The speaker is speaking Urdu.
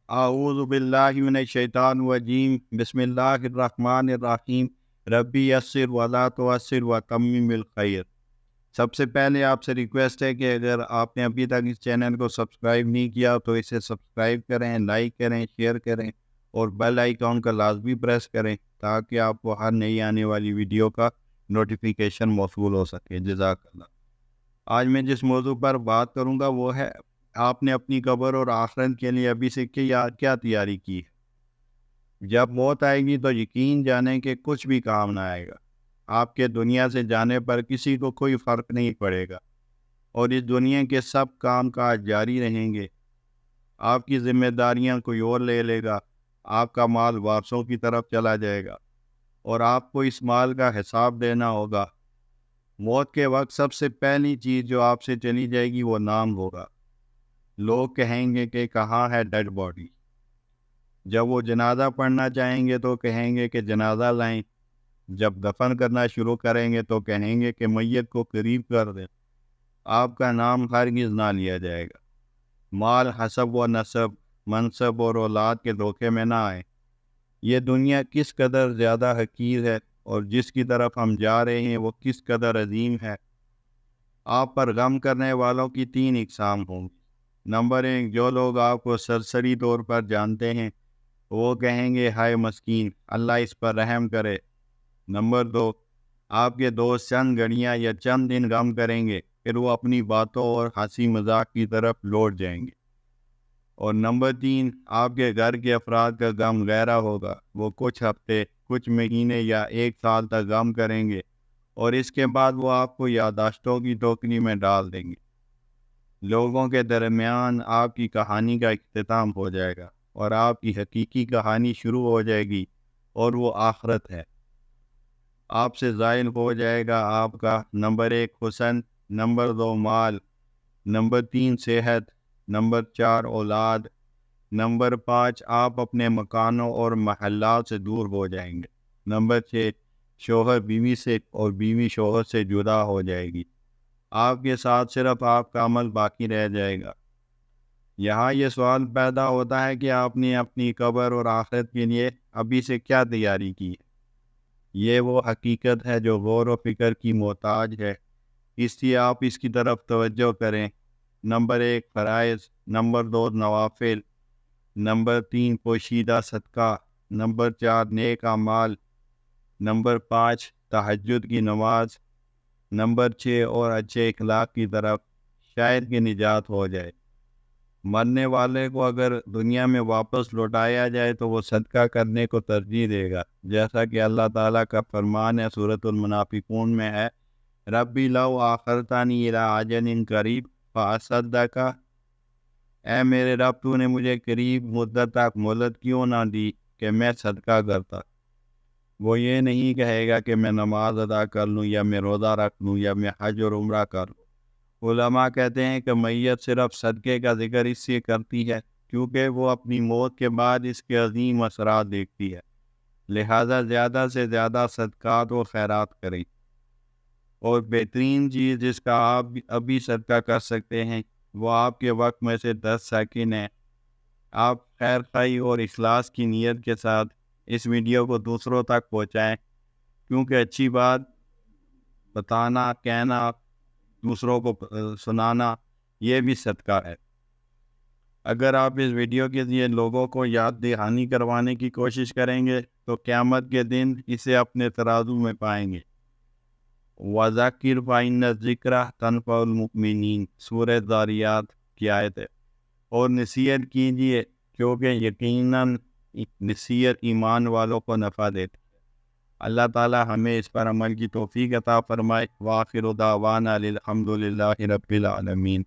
اعوذ باللہ من الشیطان الرجیم بسم اللہ الرحمن الرحیم ربی یسر ولا تعسر وتمم بالخیر۔ سب سے پہلے آپ سے ریکویسٹ ہے کہ اگر آپ نے ابھی تک اس چینل کو سبسکرائب نہیں کیا تو اسے سبسکرائب کریں، لائک کریں، شیئر کریں اور بیل آئیکن کا لازمی پریس کریں تاکہ آپ کو ہر نئی آنے والی ویڈیو کا نوٹیفیکیشن موصول ہو سکے۔ جزاک اللہ۔ آج میں جس موضوع پر بات کروں گا وہ ہے آپ نے اپنی قبر اور آخرت کے لیے ابھی سے کیا تیاری کی ہے۔ جب موت آئے گی تو یقین جانیں کہ کچھ بھی کام نہ آئے گا۔ آپ کے دنیا سے جانے پر کسی کو کوئی فرق نہیں پڑے گا اور اس دنیا کے سب کام کاج جاری رہیں گے۔ آپ کی ذمہ داریاں کوئی اور لے گا، آپ کا مال وارثوں کی طرف چلا جائے گا اور آپ کو اس مال کا حساب دینا ہوگا۔ موت کے وقت سب سے پہلی چیز جو آپ سے چلی جائے گی وہ نام ہوگا۔ لوگ کہیں گے کہ کہاں ہے ڈیڈ باڈی۔ جب وہ جنازہ پڑھنا چاہیں گے تو کہیں گے کہ جنازہ لائیں۔ جب دفن کرنا شروع کریں گے تو کہیں گے کہ میت کو قریب کر دیں۔ آپ کا نام ہرگز نہ لیا جائے گا۔ مال، حسب و نسب، منصب اور اولاد کے دھوکے میں نہ آئیں۔ یہ دنیا کس قدر زیادہ حقیر ہے اور جس کی طرف ہم جا رہے ہیں وہ کس قدر عظیم ہے۔ آپ پر غم کرنے والوں کی 3 اقسام ہوں گی۔ نمبر 1، جو لوگ آپ کو سرسری طور پر جانتے ہیں وہ کہیں گے ہائے مسکین، اللہ اس پر رحم کرے۔ نمبر 2، آپ کے دوست چند گھڑیاں یا چند دن غم کریں گے، پھر وہ اپنی باتوں اور ہنسی مذاق کی طرف لوٹ جائیں گے۔ اور نمبر 3، آپ کے گھر کے افراد کا غم گہرا ہوگا۔ وہ کچھ ہفتے، کچھ مہینے یا 1 سال تک غم کریں گے اور اس کے بعد وہ آپ کو یادداشتوں کی ٹوکری میں ڈال دیں گے۔ لوگوں کے درمیان آپ کی کہانی کا اختتام ہو جائے گا اور آپ کی حقیقی کہانی شروع ہو جائے گی اور وہ آخرت ہے۔ آپ سے ظاہر ہو جائے گا آپ کا نمبر 1 حسن، نمبر 2 مال، نمبر 3 صحت، نمبر 4 اولاد، نمبر 5 آپ اپنے مکانوں اور محلات سے دور ہو جائیں گے، نمبر 6 شوہر بیوی سے اور بیوی شوہر سے جدا ہو جائے گی۔ آپ کے ساتھ صرف آپ کا عمل باقی رہ جائے گا۔ یہاں یہ سوال پیدا ہوتا ہے کہ آپ نے اپنی قبر اور آخرت کے لیے ابھی سے کیا تیاری کی ہے۔ یہ وہ حقیقت ہے جو غور و فکر کی محتاج ہے، اس لیے آپ اس کی طرف توجہ کریں۔ نمبر 1 فرائض، نمبر 2 نوافل، نمبر 3 پوشیدہ صدقہ، نمبر 4 نیک اعمال، نمبر 5 تہجد کی نماز، نمبر 6 اور اچھے اخلاق کی طرف، شاید کہ نجات ہو جائے۔ مرنے والے کو اگر دنیا میں واپس لوٹایا جائے تو وہ صدقہ کرنے کو ترجیح دے گا، جیسا کہ اللہ تعالیٰ کا فرمان ہے سورۃ المنافقون میں ہے، ربی لو آخرتانی الی اجل قریب فاصدق، اے میرے رب تو نے مجھے قریب مدت تک مہلت کیوں نہ دی کہ میں صدقہ کرتا۔ وہ یہ نہیں کہے گا کہ میں نماز ادا کر لوں یا میں روزہ رکھ لوں یا میں حج اور عمرہ کر لوں۔ علماء کہتے ہیں کہ میت صرف صدقے کا ذکر اس سے کرتی ہے کیونکہ وہ اپنی موت کے بعد اس کے عظیم اثرات دیکھتی ہے، لہذا زیادہ سے زیادہ صدقات و خیرات کریں۔ اور بہترین چیز جس کا آپ ابھی صدقہ کر سکتے ہیں وہ آپ کے وقت میں سے 10 سیکنڈ ہے۔ آپ خیر خواہی اور اخلاص کی نیت کے ساتھ اس ویڈیو کو دوسروں تک پہنچائیں، کیونکہ اچھی بات بتانا، کہنا، دوسروں کو سنانا یہ بھی صدقہ ہے۔ اگر آپ اس ویڈیو کے ذریعے لوگوں کو یاد دہانی کروانے کی کوشش کریں گے تو قیامت کے دن اسے اپنے ترازو میں پائیں گے۔ وَذَكِّرْ فَإِنَّ الذِّكْرَىٰ تَنفَعُ الْمُؤْمِنِينَ، سورہ ذاریات کی آیت ہے۔ اور نصیحت کیجیے کیونکہ یقیناً نصیحت ایمان والوں کو نفع دیتی ہے۔ اللہ تعالی ہمیں اس پر عمل کی توفیق عطا فرمائے۔ وآخر دعوانا الحمد للہ رب العالمین۔